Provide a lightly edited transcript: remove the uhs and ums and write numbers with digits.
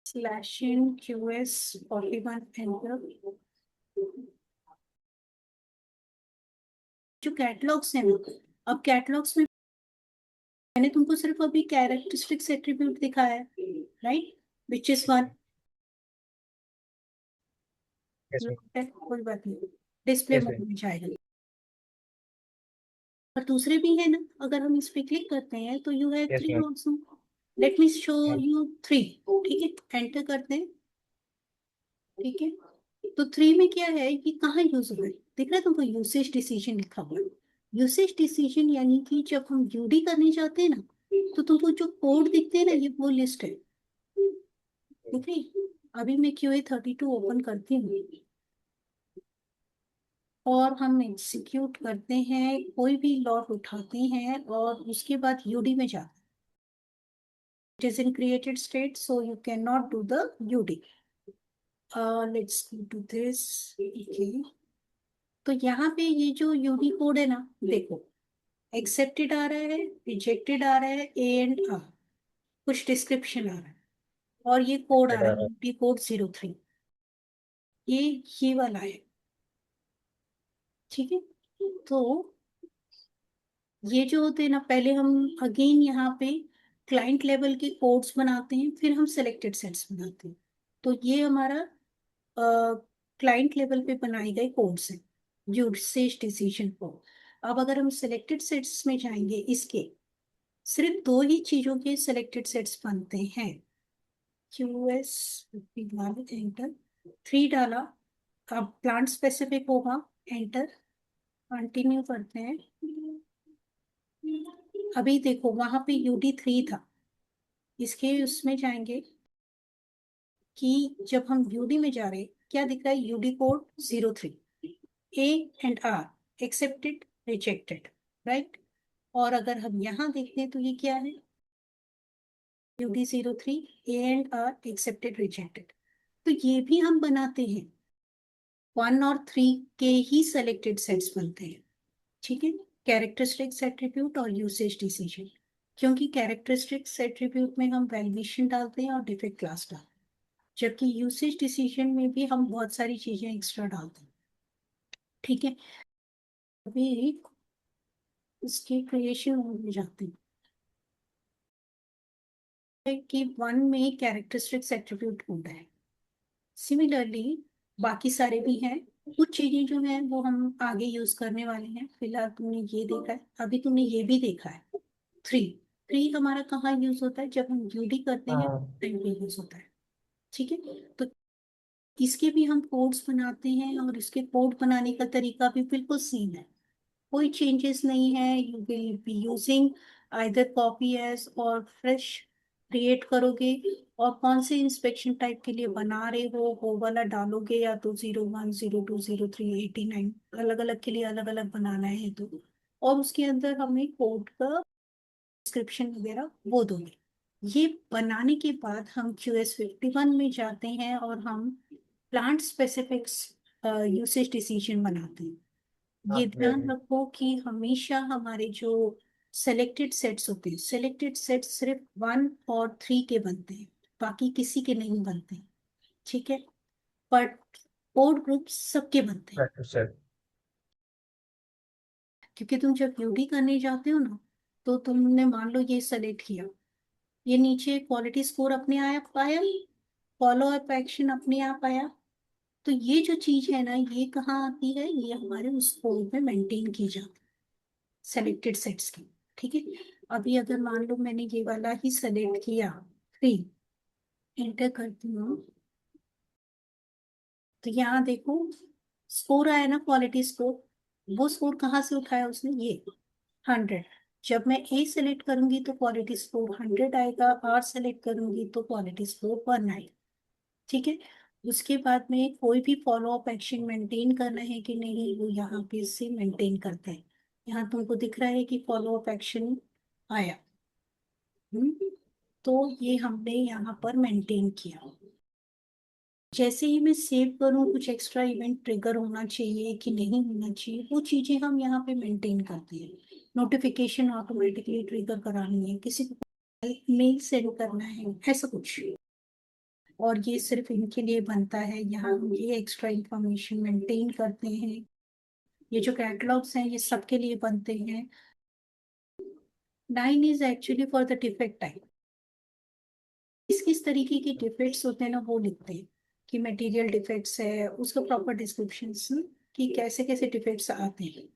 Slash इन QS 41 enter. जो catalogues हैं ना, अब कैटलॉग्स में मैंने तुमको सिर्फ अभी कैरेक्टरिस्टिक्स एट्रीब्यूट दिखाया है, right, which is one. Yes ma'am. कोई बात नहीं, डिस्प्ले यस मोड मैम। में जाएगा। और दूसरे भी है ना, अगर हम इस पे क्लिक करते हैं तो you have yes three ma'am. Also. Let me show हाँ। You three. ठीक है, एंटर करते हैं। ठीक है, तो थ्री में क्या है कि कहाँ यूज हो रहा है, दिख रहा है तुमको, यूसेज डिसीजन लिखा हुआ है। यूसेज डिसीजन यानी कि जब हम यूडी करने जाते हैं ना, तो तुमको जो कोड दिखते हैं ना, ये वो लिस्ट है, ठीक है। अभी मैं QA32 ओपन करती हूँ और हम एग्जीक्यूट करते हैं, कोई भी लॉट उठाते हैं और उसके बाद यूडी में जाते हैं। It is in created state, so you cannot do the UD. Let's do this. Okay. तो यहाँ पे ये जो यूडी कोड है ना, देखो, एक्सेप्टेड आ रहा है, रिजेक्टेड आ रहा है, A and R, कुछ डिस्क्रिप्शन आ रहा है, और ये कोड आ रहा है यूडी कोड 03। ये ये वाला है, ठीक है। तो ये जो होते हैं ना, पहले हम अगेन यहाँ पे क्लाइंट लेवल के कोड्स बनाते हैं, फिर हम सिलेक्टेड सेट्स बनाते हैं। तो ये हमारा क्लाइंट लेवल पे बनाए गए कोड्स हैं, यूसेज डिसीजन को। अब अगर हम सिलेक्टेड सेट्स में जाएंगे, इसके सिर्फ दो ही चीजों के सिलेक्टेड सेट्स बनते हैं। QS एंटर, थ्री डाला, अब प्लांट स्पेसिफिक होगा, एंटर, कंटिन्यू करते हैं। अभी देखो वहां पे UD3 था, इसके उसमें जाएंगे कि जब हम यूडी में जा रहे हैं, क्या दिख रहा है, UD code 03, A and R accepted, rejected, right. और अगर हम यहाँ देखते हैं तो ये क्या है, UD03, A and R accepted, rejected. तो ये भी हम बनाते हैं, 1 और 3 के ही सेलेक्टेड सेट्स बनते हैं, ठीक है। कैरेक्टरिस्टिक्स एट्रीब्यूट और यूसेज डिसीजन, क्योंकि कैरेक्टरिस्टिक्स एट्रीब्यूट में हम वैल्यूएशन डालते हैं और डिफेक्ट क्लास डालते हैं, जबकि यूसेज डिसीजन में भी हम बहुत सारी चीजें एक्स्ट्रा डालते हैं, ठीक है। अभी इसके क्रिएशन मोड में जाते हैं कि वन में कैरेक्टरिस्टिक्स एट्रीब्यूट कोड है। सिमिलरली बाकी सारे भी हैं, कुछ चीजें जो हैं वो हम आगे यूज करने वाले हैं। फिलहाल तुमने ये देखा है, अभी तुमने ये भी देखा है। थ्री, थ्री हमारा कहाँ यूज होता है, जब हम यूडी करते हैं हाँ। टाइम पे यूज होता है, ठीक है। तो इसके भी हम कोड्स बनाते हैं और इसके कोड बनाने का तरीका भी बिल्कुल सेम है, कोई चेंजेस नहीं है। You will be using either copy as और फ्रेश क्रिएट करोगे, और कौन से इंस्पेक्शन टाइप के लिए बना रहे हो वो वाला डालोगे, या तो 01, 02, 03, 89, अलग अलग के लिए अलग अलग बनाना है तो। और उसके अंदर हमें कोड का डिस्क्रिप्शन वगैरह वो दोगे। ये बनाने के बाद हम QS51 में जाते हैं और हम प्लांट स्पेसिफिक्स यूसेज डिसीजन बनाते हैं। हाँ ये मैम। ध्यान रखो कि हमेशा हमारे जो सेलेक्टेड सेट्स होते हैं, सेलेक्टेड सेट्स सिर्फ 1 और 3 के बनते हैं, बाकी किसी के नहीं बनते, ठीक है। पर कोड ग्रुप सबके बनते हैं, सर। क्योंकि तुम जब यूडी करने जाते हो ना, तो तुमने मान लो ये सेलेक्ट किया, ये नीचे क्वालिटी स्कोर अपने आप आया, फॉलो अप एक्शन अपने आप आया। तो ये जो चीज है ना, ये कहाँ आती है, ये हमारे उस कोड में मेंटेन की जाती है, सेलेक्टेड सेट्स की, ठीक है। अभी अगर मान लो मैंने ये वाला ही सेलेक्ट किया, थ्री, एंटर करती हूँ, तो यहाँ देखो स्कोर आया ना, क्वालिटी स्कोर। वो स्कोर कहाँ से उठाया उसने, ये 100। जब मैं ए सेलेक्ट करूंगी तो क्वालिटी स्कोर 100 आएगा, आर सेलेक्ट करूंगी तो क्वालिटी स्कोर 1 आएगा, ठीक है। उसके बाद में कोई भी फॉलो अप एक्शन मेंटेन करना है कि नहीं, वो यहाँ पे से मेंटेन करते हैं। यहाँ तुमको दिख रहा है कि फॉलो अप एक्शन आया। तो ये हमने यहाँ पर मेंटेन किया। जैसे ही मैं सेव करूँ, कुछ एक्स्ट्रा इवेंट ट्रिगर होना चाहिए कि नहीं होना चाहिए, वो चीजें हम यहाँ पे मेंटेन करते हैं। नोटिफिकेशन ऑटोमेटिकली ट्रिगर करानी है, किसी को मेल सेंड करना है, ऐसा कुछ। और ये सिर्फ इनके लिए बनता है, यहाँ हम ये एक्स्ट्रा इंफॉर्मेशन मेंटेन करते हैं। ये जो कैटलॉग्स हैं ये सबके लिए बनते हैं। 9 is actually for the defect type. किस किस तरीके के डिफेक्ट्स होते हैं ना वो लिखते हैं, कि मटेरियल डिफेक्ट्स है, उसका प्रॉपर डिस्क्रिप्शन कि कैसे कैसे डिफेक्ट्स आते हैं।